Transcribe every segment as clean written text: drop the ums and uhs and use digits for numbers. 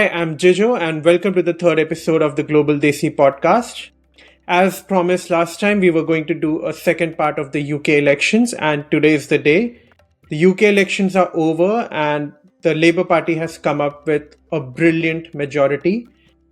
Hi, I'm Jijo, and welcome to the third episode of the Global Desi podcast. As promised last time, we were going to do a second part of the UK elections, and today is the day. The UK elections are over, and the Labour Party has come up with a brilliant majority.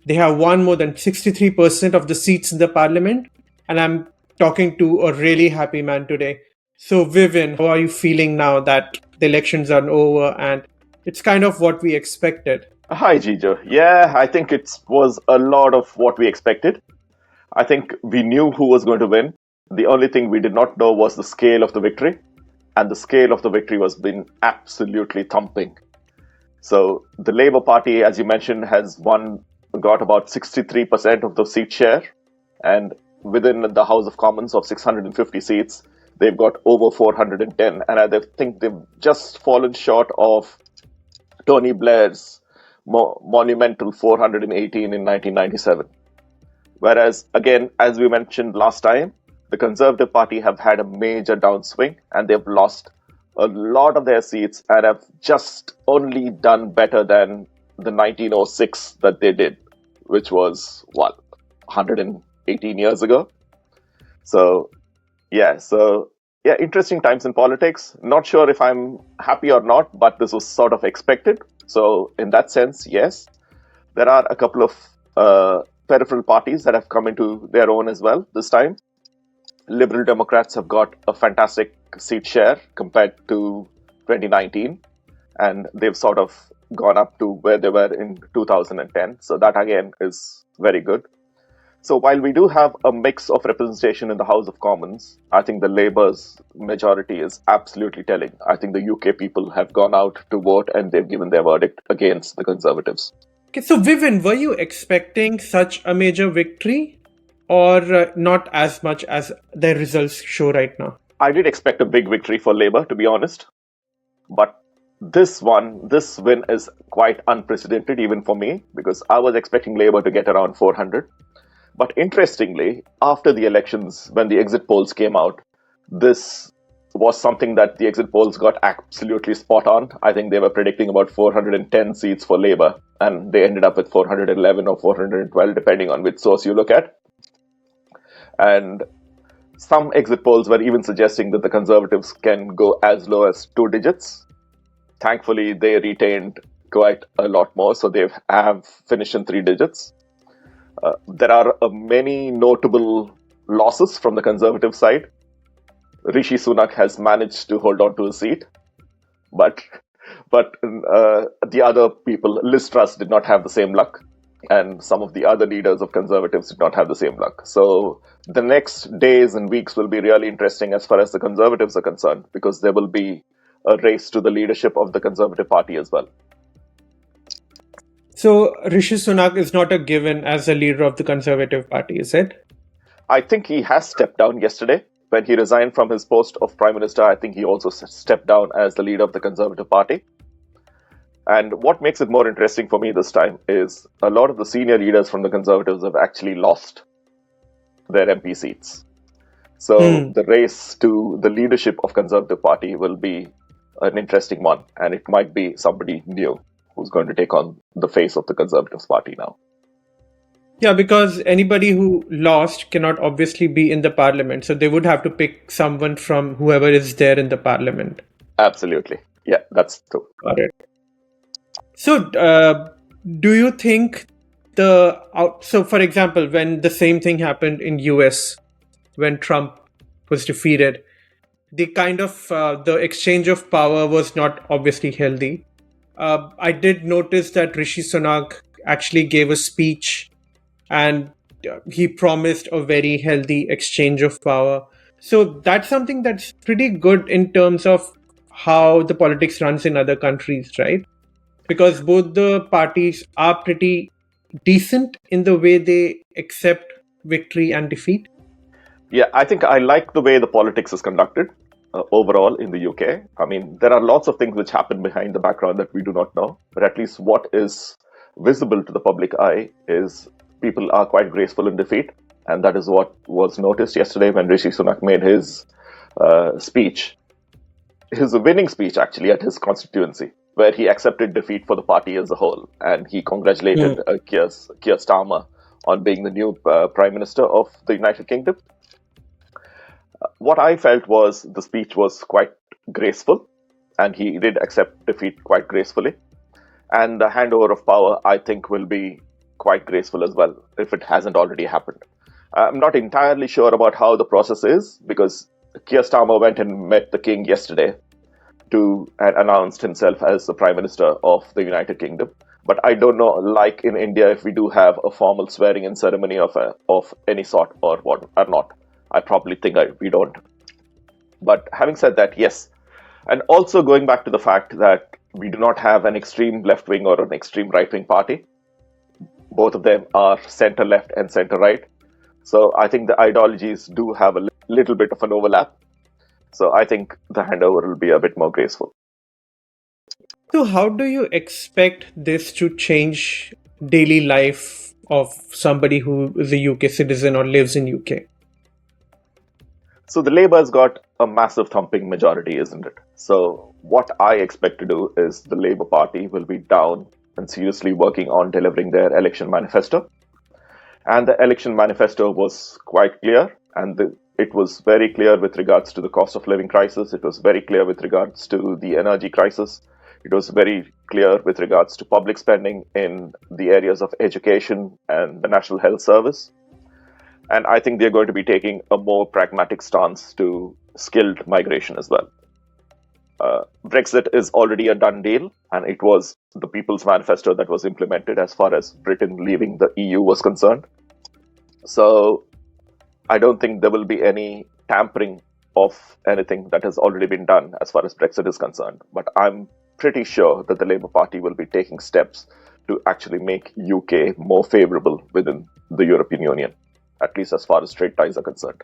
They have won more than 63% of the seats in the parliament, and I'm talking to a really happy man today. So, Vivian, how are you feeling now that the elections are over and it's kind of what we expected? Hi, Jijo. Yeah, I think it was a lot of what we expected. I think we knew who was going to win. The only thing we did not know was the scale of the victory. And the scale of the victory was been absolutely thumping. So the Labour Party, as you mentioned, got about 63% of the seat share. And within the House of Commons of 650 seats, they've got over 410. And I think they've just fallen short of Tony Blair's monumental 418 in 1997. Whereas, again, as we mentioned last time, the Conservative Party have had a major downswing and they've lost a lot of their seats and have just only done better than the 1906 that they did, which was, 118 years ago? So, interesting times in politics. Not sure if I'm happy or not, but this was sort of expected. So, in that sense, yes, there are a couple of peripheral parties that have come into their own as well this time. Liberal Democrats have got a fantastic seat share compared to 2019, and they've sort of gone up to where they were in 2010. So, that again is very good. So while we do have a mix of representation in the House of Commons, I think the Labour's majority is absolutely telling. I think the UK people have gone out to vote and they've given their verdict against the Conservatives. Okay, so Vivian, were you expecting such a major victory or not as much as the results show right now? I did expect a big victory for Labour, to be honest. But this win is quite unprecedented even for me, because I was expecting Labour to get around 400. But interestingly, after the elections, when the exit polls came out, this was something that the exit polls got absolutely spot on. I think they were predicting about 410 seats for Labour, and they ended up with 411 or 412, depending on which source you look at. And some exit polls were even suggesting that the Conservatives can go as low as 2 digits. Thankfully, they retained quite a lot more, so they have finished in 3 digits. There are many notable losses from the Conservative side. Rishi Sunak has managed to hold on to his seat, but the other people, Liz Truss, did not have the same luck, and some of the other leaders of Conservatives did not have the same luck. So the next days and weeks will be really interesting as far as the Conservatives are concerned, because there will be a race to the leadership of the Conservative Party as well. So Rishi Sunak is not a given as the leader of the Conservative Party, is it? I think he has stepped down yesterday. When he resigned from his post of Prime Minister, I think he also stepped down as the leader of the Conservative Party. And what makes it more interesting for me this time is a lot of the senior leaders from the Conservatives have actually lost their MP seats. So the race to the leadership of Conservative Party will be an interesting one, and it might be somebody new who's going to take on the face of the Conservative Party now. Yeah, because anybody who lost cannot obviously be in the parliament. So they would have to pick someone from whoever is there in the parliament. Absolutely. Yeah, that's true. Got it. So do you think so for example, when the same thing happened in US, when Trump was defeated, the kind of the exchange of power was not obviously healthy. I did notice that Rishi Sunak actually gave a speech and he promised a very healthy exchange of power. So that's something that's pretty good in terms of how the politics runs in other countries, right? Because both the parties are pretty decent in the way they accept victory and defeat. Yeah, I think I like the way the politics is conducted. Overall in the UK. I mean, there are lots of things which happen behind the background that we do not know, but at least what is visible to the public eye is people are quite graceful in defeat, and that is what was noticed yesterday when Rishi Sunak made his speech, his winning speech actually at his constituency. where he accepted defeat for the party as a whole, and he Mm. congratulated Keir Starmer on being the new Prime Minister of the United Kingdom. What I felt was the speech was quite graceful, and he did accept defeat quite gracefully. And the handover of power, I think, will be quite graceful as well, if it hasn't already happened. I'm not entirely sure about how the process is, because Keir Starmer went and met the king yesterday and announced himself as the Prime Minister of the United Kingdom. But I don't know, like in India, if we do have a formal swearing-in ceremony of any sort or what or not. I probably think we don't. But having said that, yes. And also going back to the fact that we do not have an extreme left wing or an extreme right wing party. Both of them are center left and center right. So I think the ideologies do have a little bit of an overlap. So I think the handover will be a bit more graceful. So, how do you expect this to change daily life of somebody who is a UK citizen or lives in UK? So the Labour's got a massive thumping majority, isn't it? So what I expect to do is the Labour Party will be down and seriously working on delivering their election manifesto. And the election manifesto was quite clear, and it was very clear with regards to the cost of living crisis. It was very clear with regards to the energy crisis. It was very clear with regards to public spending in the areas of education and the National Health Service. And I think they're going to be taking a more pragmatic stance to skilled migration as well. Brexit is already a done deal, and it was the People's Manifesto that was implemented as far as Britain leaving the EU was concerned. So I don't think there will be any tampering of anything that has already been done as far as Brexit is concerned. But I'm pretty sure that the Labour Party will be taking steps to actually make UK more favourable within the European Union, at least as far as trade ties are concerned.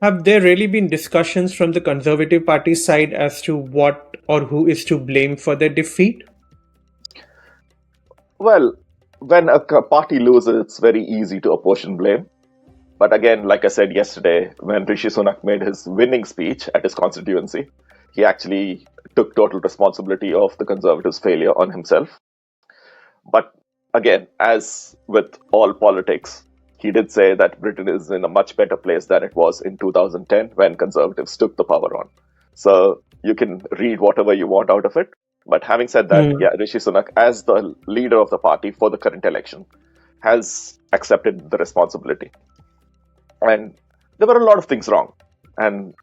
Have there really been discussions from the Conservative Party side as to what or who is to blame for their defeat? Well, when a party loses, it's very easy to apportion blame. But again, like I said yesterday, when Rishi Sunak made his winning speech at his constituency, he actually took total responsibility of the Conservatives' failure on himself. But again, as with all politics, he did say that Britain is in a much better place than it was in 2010 when Conservatives took the power on. So you can read whatever you want out of it. But having said that, yeah, Rishi Sunak, as the leader of the party for the current election, has accepted the responsibility. And there were a lot of things wrong. And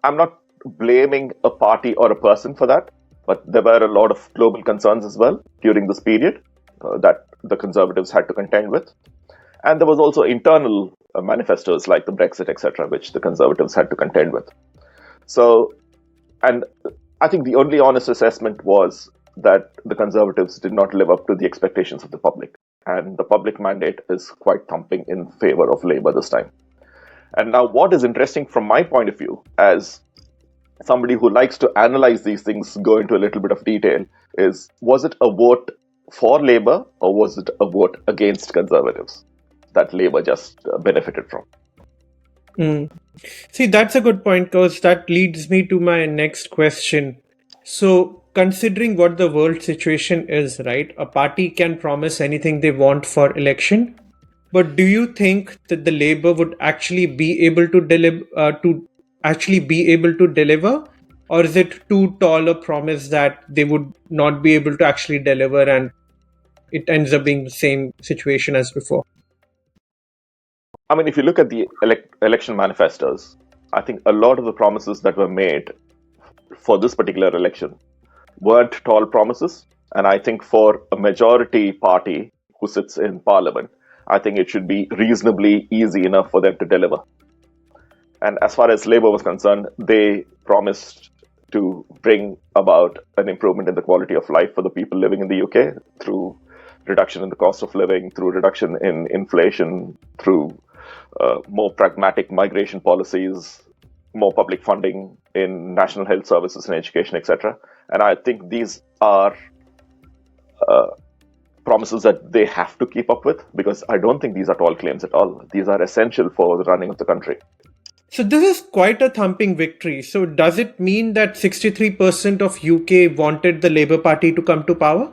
I'm not blaming a party or a person for that, but there were a lot of global concerns as well during this period that the Conservatives had to contend with. And there was also internal manifestos like the Brexit, etc., which the Conservatives had to contend with. So, and I think the only honest assessment was that the Conservatives did not live up to the expectations of the public. And the public mandate is quite thumping in favor of Labour this time. And now, what is interesting from my point of view, as somebody who likes to analyze these things, go into a little bit of detail, is was it a vote for Labour or was it a vote against Conservatives that Labour just benefited from? See, that's a good point because that leads me to my next question. So, considering what the world situation is, right, a party can promise anything they want for election, but do you think that the Labour would actually be able to deliver, or is it too tall a promise that they would not be able to actually deliver, and it ends up being the same situation as before? I mean, if you look at the election manifestos, I think a lot of the promises that were made for this particular election weren't tall promises. And I think for a majority party who sits in parliament, I think it should be reasonably easy enough for them to deliver. And as far as Labour was concerned, they promised to bring about an improvement in the quality of life for the people living in the UK through reduction in the cost of living, through reduction in inflation, through more pragmatic migration policies, more public funding in national health services and education, etc. And I think these are promises that they have to keep up with, because I don't think these are tall claims at all. These are essential for the running of the country. So this is quite a thumping victory. So does it mean that 63% of UK wanted the Labour Party to come to power?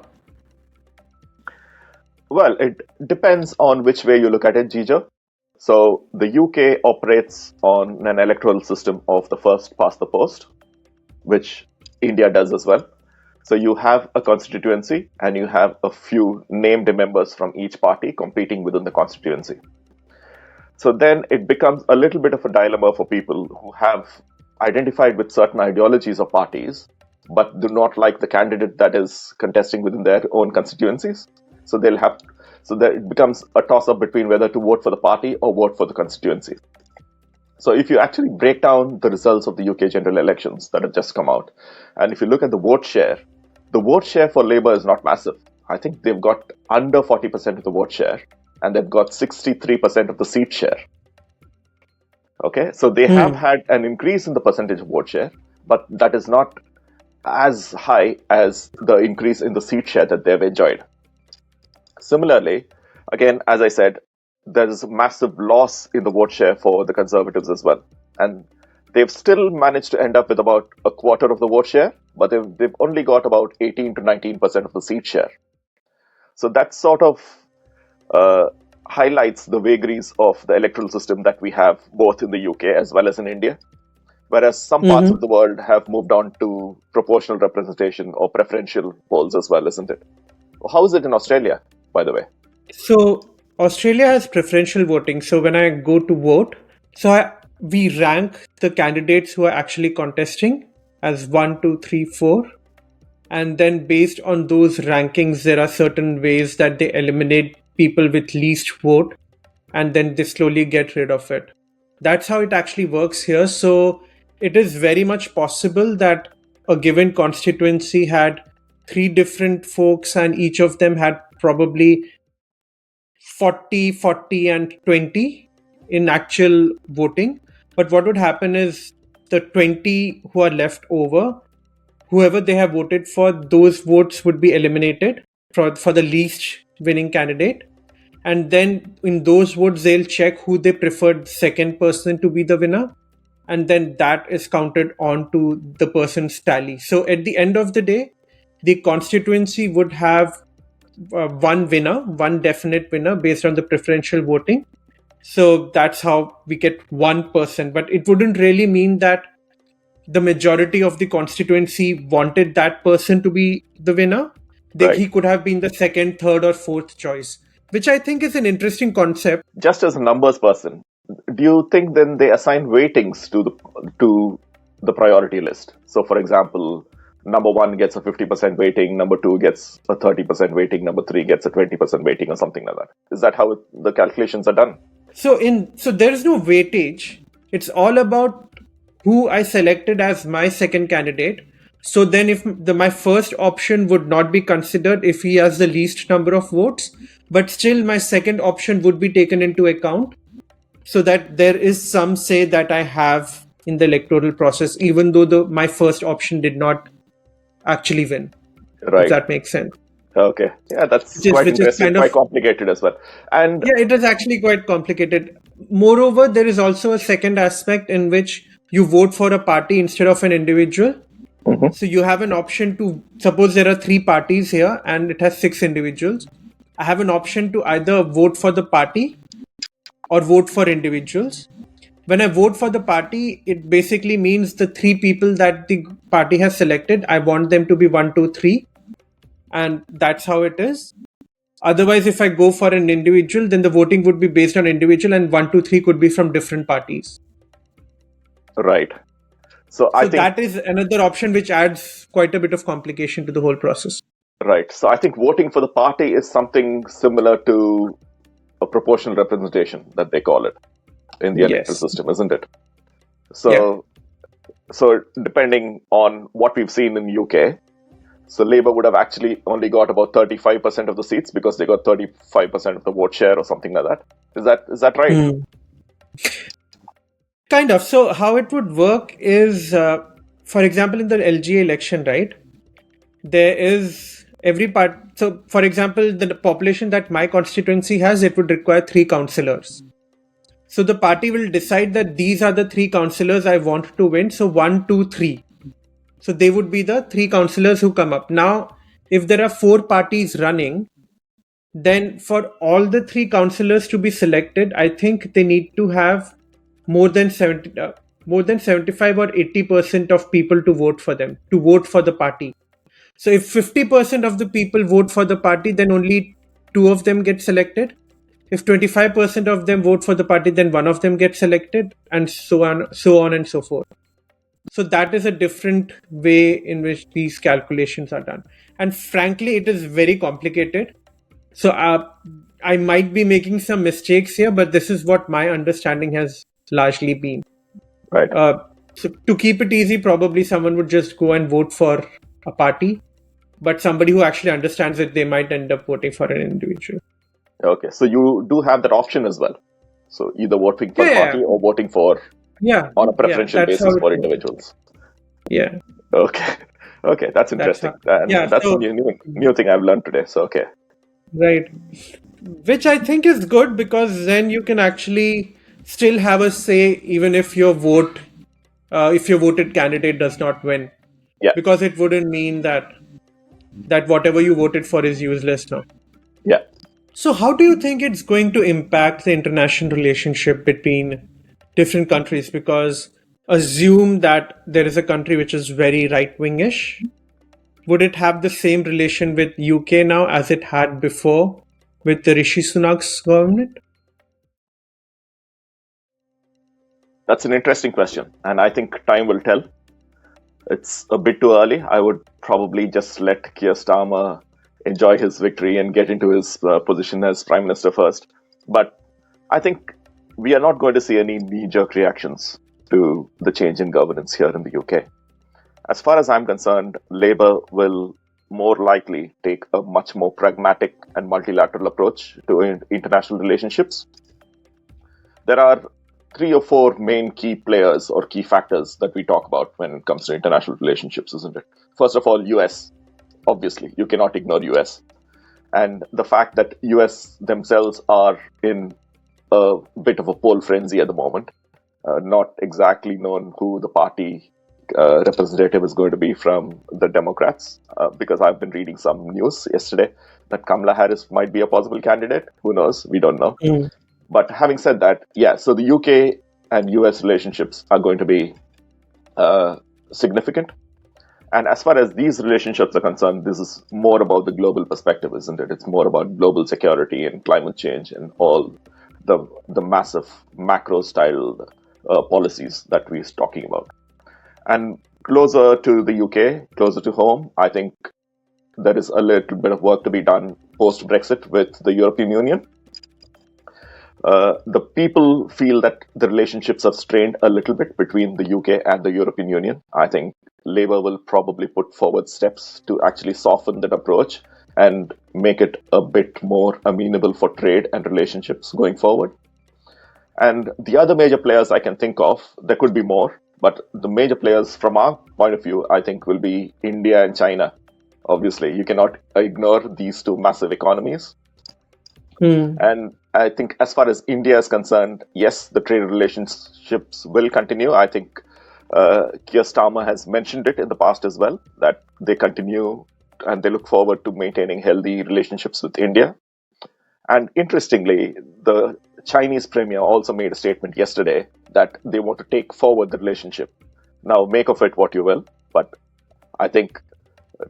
Well, it depends on which way you look at it, Jija. So the UK operates on an electoral system of the first past the post, which India does as well. So you have a constituency and you have a few named members from each party competing within the constituency. So then it becomes a little bit of a dilemma for people who have identified with certain ideologies of parties but do not like the candidate that is contesting within their own constituencies. So they'll have so that it becomes a toss up between whether to vote for the party or vote for the constituency. So if you actually break down the results of the UK general elections that have just come out, and if you look at the vote share for Labour is not massive. I think they've got under 40% of the vote share, and they've got 63% of the seat share. Okay, so they have had an increase in the percentage of vote share, but that is not as high as the increase in the seat share that they've enjoyed. Similarly, again, as I said, there is a massive loss in the vote share for the Conservatives as well. And they've still managed to end up with about a quarter of the vote share, but they've only got about 18 to 19% of the seat share. So that sort of highlights the vagaries of the electoral system that we have both in the UK as well as in India. Whereas some parts of the world have moved on to proportional representation or preferential polls as well, isn't it? How is it in Australia, by the way? So Australia has preferential voting. So when I go to vote, we rank the candidates who are actually contesting as 1, 2, 3, 4. And then based on those rankings, there are certain ways that they eliminate people with least vote and then they slowly get rid of it. That's how it actually works here. So it is very much possible that a given constituency had 3 different folks and each of them had probably 40, 40, and 20 in actual voting. But what would happen is the 20 who are left over, whoever they have voted for, those votes would be eliminated for the least winning candidate. And then in those votes, they'll check who they preferred second person to be the winner. And then that is counted on to the person's tally. So at the end of the day, the constituency would have one winner, one definite winner based on the preferential voting. So that's how we get 1%. But it wouldn't really mean that the majority of the constituency wanted that person to be the winner. Right. He could have been the second, third, or fourth choice, which I think is an interesting concept. Just as a numbers person, do you think then they assign weightings to the priority list? So, for example, number 1 gets a 50% weighting, number 2 gets a 30% weighting, number 3 gets a 20% weighting, or something like that. Is that how the calculations are done? So there is no weightage. It's all about who I selected as my second candidate. So then if my first option would not be considered if he has the least number of votes, but still my second option would be taken into account, so that there is some say that I have in the electoral process, even though my first option did not actually win. Right. If that makes sense. Okay. Yeah, that's quite interesting, quite complicated as well. And yeah, it is actually quite complicated. Moreover, there is also a second aspect in which you vote for a party instead of an individual. So you have an option to, suppose there are 3 parties here and it has 6 individuals. I have an option to either vote for the party or vote for individuals. When I vote for the party, it basically means the 3 people that the party has selected, I want them to be 1, 2, 3. And that's how it is. Otherwise, if I go for an individual, then the voting would be based on individual and 1, 2, 3 could be from different parties. Right. So I think that is another option which adds quite a bit of complication to the whole process. Right. So I think voting for the party is something similar to a proportional representation that they call it in the electoral system, isn't it? So, so depending on what we've seen in the UK, so Labour would have actually only got about 35% of the seats because they got 35% of the vote share or something like that. Is that right? Kind of. So how it would work is, for example, in the LGA election, right? There is every part. So, for example, the population that my constituency has, it would require 3 councillors. So the party will decide that these are the three councillors I want to win. So 1, 2, 3. So they would be the three councillors who come up. Now, if there are four parties running, then for all the three councillors to be selected, I think they need to have more than 75 or 80% of people to vote for them, to vote for the party. So if 50% of the people vote for the party, then only two of them get selected. If 25% of them vote for the party, then one of them gets selected, and so on and so forth. So that is a different way in which these calculations are done. And frankly, it is very complicated. So I might be making some mistakes here, but this is what my understanding has largely been. Right. So to keep it easy, probably someone would just go and vote for a party, but somebody who actually understands it, they might end up voting for an individual. Okay, so you do have that option as well. So either voting for Yeah, party or voting for on a preferential that's how basis it for works. individuals. Yeah, Okay, okay, that's interesting, and that's So a new thing I've learned today. So okay, right, which I think is good because then you can actually still have a say even if if your voted candidate does not win, yeah, because it wouldn't mean that whatever you voted for is useless now. yeah. So how do you think it's going to impact the international relationship between different countries? Because assume that there is a country which is very right-wingish. Would it have the same relation with UK now as it had before with the Rishi Sunak's government? That's an interesting question, and I think time will tell. It's a bit too early. I would probably just let Keir Starmer enjoy his victory and get into his position as Prime Minister first. But I think we are not going to see any knee-jerk reactions to the change in governance here in the UK. As far as I'm concerned, Labour will more likely take a much more pragmatic and multilateral approach to international relationships. There are 3 or 4 main key players or key factors that we talk about when it comes to international relationships, isn't it? First of all, US. Obviously, you cannot ignore US. And the fact that US themselves are in a bit of a poll frenzy at the moment, not exactly known who the party representative is going to be from the Democrats, because I've been reading some news yesterday that Kamala Harris might be a possible candidate. Who knows? We don't know. Mm. But having said that, yeah, so the UK and US relationships are going to be significant. And as far as these relationships are concerned, this is more about the global perspective, isn't it? It's more about global security and climate change and all the massive macro style policies that we're talking about. And closer to the UK, closer to home, I think there is a little bit of work to be done post Brexit with the European Union. The people feel that the relationships have strained a little bit between the UK and the European Union. I think Labour will probably put forward steps to actually soften that approach and make it a bit more amenable for trade and relationships going forward. And the other major players I can think of, there could be more, but the major players from our point of view, I think, will be India and China. Obviously, you cannot ignore these two massive economies. And I think as far as India is concerned, yes, the trade relationships will continue. I think Keir Starmer has mentioned it in the past as well, that they continue and they look forward to maintaining healthy relationships with India. And interestingly, the Chinese premier also made a statement yesterday that they want to take forward the relationship. Now, make of it what you will, but I think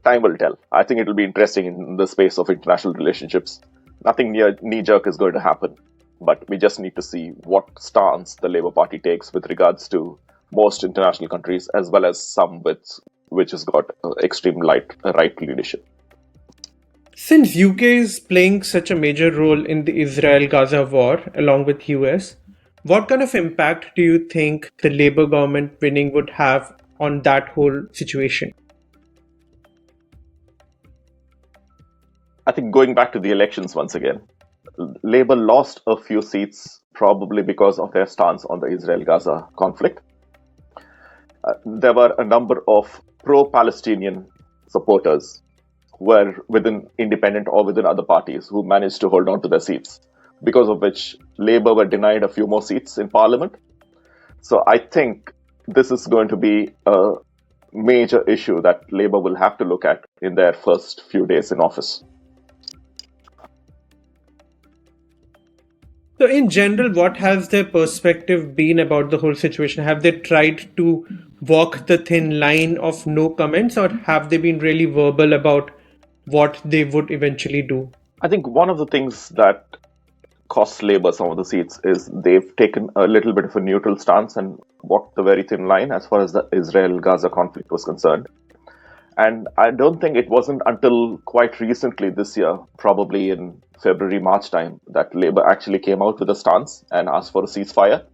time will tell. I think it will be interesting in the space of international relationships. Nothing knee-jerk is going to happen, but we just need to see what stance the Labour Party takes with regards to most international countries, as well as some which has got extreme right leadership. Since UK is playing such a major role in the Israel-Gaza war along with US, what kind of impact do you think the Labour government winning would have on that whole situation? I think going back to the elections once again, Labour lost a few seats probably because of their stance on the Israel-Gaza conflict. There were a number of pro-Palestinian supporters who were within independent or within other parties who managed to hold on to their seats. because of which Labour were denied a few more seats in Parliament. So I think this is going to be a major issue that Labour will have to look at in their first few days in office. So, in general, what has their perspective been about the whole situation? Have they tried to walk the thin line of no comments, or have they been really verbal about what they would eventually do? I think one of the things that costs Labour some of the seats is they've taken a little bit of a neutral stance and walked the very thin line as far as the Israel-Gaza conflict was concerned. And I don't think it wasn't until quite recently this year, probably in February, March time, that Labour actually came out with a stance and asked for a ceasefire.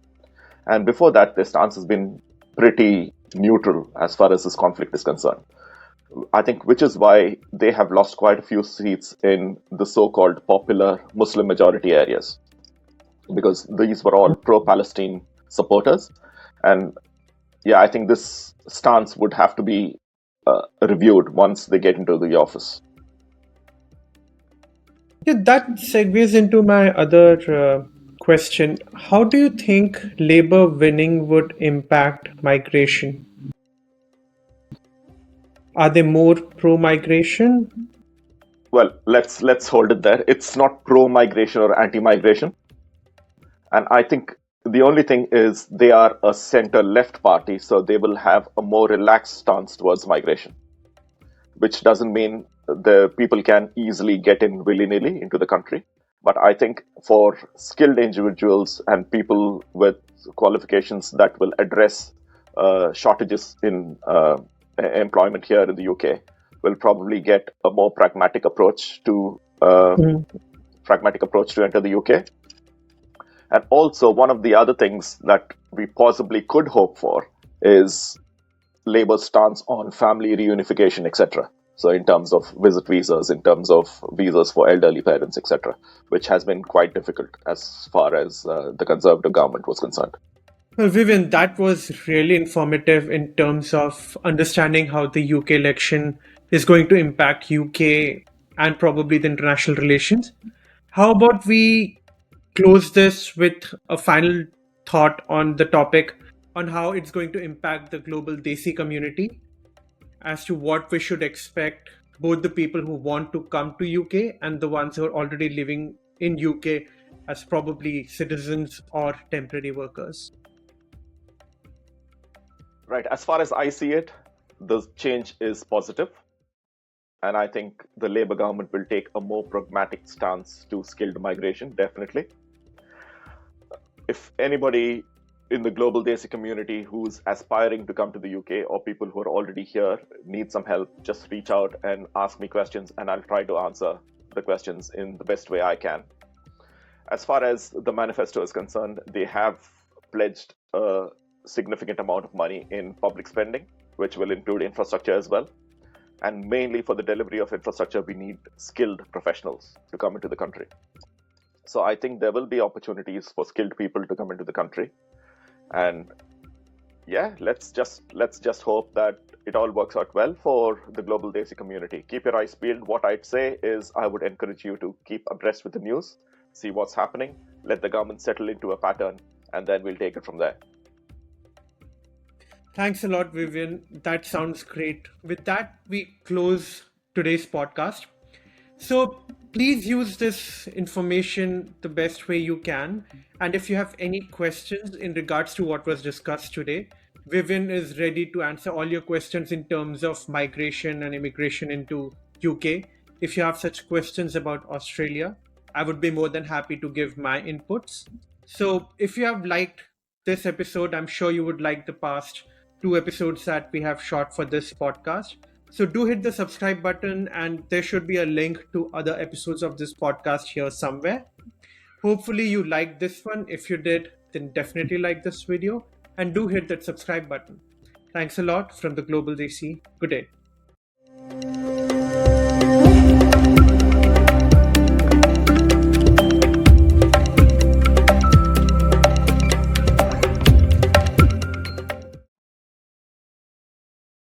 And before that, their stance has been pretty neutral as far as this conflict is concerned. I think which is why they have lost quite a few seats in the so-called popular Muslim majority areas, because these were all pro-Palestine supporters. And yeah, I think this stance would have to be reviewed once they get into the office. Yeah, that segues into my other question. How do you think Labour winning would impact migration? Are they more pro-migration? Well, let's hold it there. It's not pro-migration or anti-migration, and I think the only thing is they are a center-left party, so they will have a more relaxed stance towards migration, which doesn't mean the people can easily get in willy-nilly into the country. But I think for skilled individuals and people with qualifications that will address shortages in employment here in the UK, will probably get a more pragmatic approach to enter the UK. And also, one of the other things that we possibly could hope for is Labour's stance on family reunification, etc. So, in terms of visit visas, in terms of visas for elderly parents, etc., which has been quite difficult as far as the Conservative government was concerned. Well, Vivian, that was really informative in terms of understanding how the UK election is going to impact UK and probably the international relations. How about we close this with a final thought on the topic on how it's going to impact the global Desi community, as to what we should expect, both the people who want to come to UK and the ones who are already living in UK as probably citizens or temporary workers. Right. As far as I see it, the change is positive. And I think the Labour government will take a more pragmatic stance to skilled migration, definitely. If anybody in the global Desi community who's aspiring to come to the UK, or people who are already here need some help, just reach out and ask me questions, and I'll try to answer the questions in the best way I can. As far as the manifesto is concerned, they have pledged a significant amount of money in public spending, which will include infrastructure as well. And mainly for the delivery of infrastructure, we need skilled professionals to come into the country. So I think there will be opportunities for skilled people to come into the country. And yeah, let's just hope that it all works out well for the global Desi community. Keep your eyes peeled. What I'd say is I would encourage you to keep abreast with the news, see what's happening, let the government settle into a pattern, and then we'll take it from there. Thanks a lot, Vivian. That sounds great. With that, we close today's podcast. So please use this information the best way you can. And if you have any questions in regards to what was discussed today, Vivian is ready to answer all your questions in terms of migration and immigration into UK. If you have such questions about Australia, I would be more than happy to give my inputs. So if you have liked this episode, I'm sure you would like the past two episodes that we have shot for this podcast. So do hit the subscribe button, and there should be a link to other episodes of this podcast here somewhere. Hopefully you liked this one. If you did, then definitely like this video and do hit that subscribe button. Thanks a lot from the Global DC. Good day.